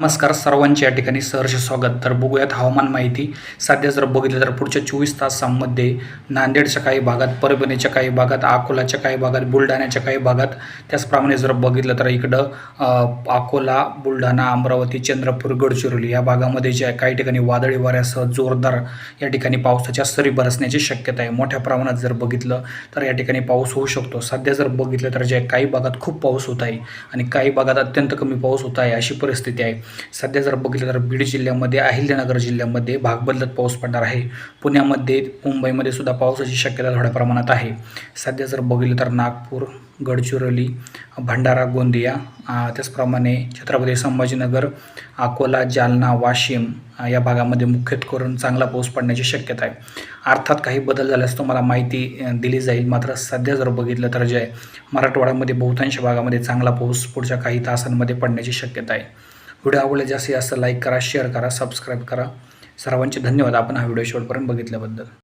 नमस्कार सर्वांचे या ठिकाणी सहर्ष स्वागत. तर बघूयात हवामान माहिती. सध्या जर बघितलं तर पुढच्या 24 तासांमध्ये नांदेडच्या काही भागात, परभणीच्या काही भागात, अकोलाच्या काही भागात, बुलढाण्याच्या काही भागात, त्याचप्रमाणे जर बघितलं तर इकडं अकोला, बुलढाणा, अमरावती, चंद्रपूर, गडचिरोली या भागामध्ये जे काही ठिकाणी वादळी वाऱ्यासह जोरदार या ठिकाणी पावसाच्या सरी बरसण्याची शक्यता आहे. मोठ्या प्रमाणात जर बघितलं तर या ठिकाणी पाऊस होऊ शकतो. सध्या जर बघितलं तर जे काही भागात खूप पाऊस होत आहे आणि काही भागात अत्यंत कमी पाऊस होत आहे, अशी परिस्थिती आहे. सध्या जर बघितलं तर बीड जिल्ह्यामध्ये, अहिल्यानगर जिल्ह्यामध्ये भाग बदलत पाऊस पडणार आहे. पुण्यामध्ये, मुंबईमध्ये सुद्धा पावसाची शक्यता थोड्या प्रमाणात आहे. सध्या जर बघितलं तर नागपूर, गडचिरोली, भंडारा, गोंदिया, त्याचप्रमाणे छत्रपती संभाजीनगर, अकोला, जालना, वाशिम या भागामध्ये मुख्यत्वे करून चांगला पाऊस पडण्याची शक्यता आहे. अर्थात काही बदल झाल्यास तुम्हाला माहिती दिली जाईल. मात्र सध्या जर बघितलं तर जे मराठवाड्यामध्ये बहुतांश भागामध्ये चांगला पाऊस पुढच्या काही तासांमध्ये पडण्याची शक्यता आहे. व्हिडिओ आवडला जास्तीत जास्त लाईक करा, शेअर करा, सबस्क्राईब करा. सर्वांचे धन्यवाद आपण हा व्हिडिओ शेवटपर्यंत बघितल्याबद्दल.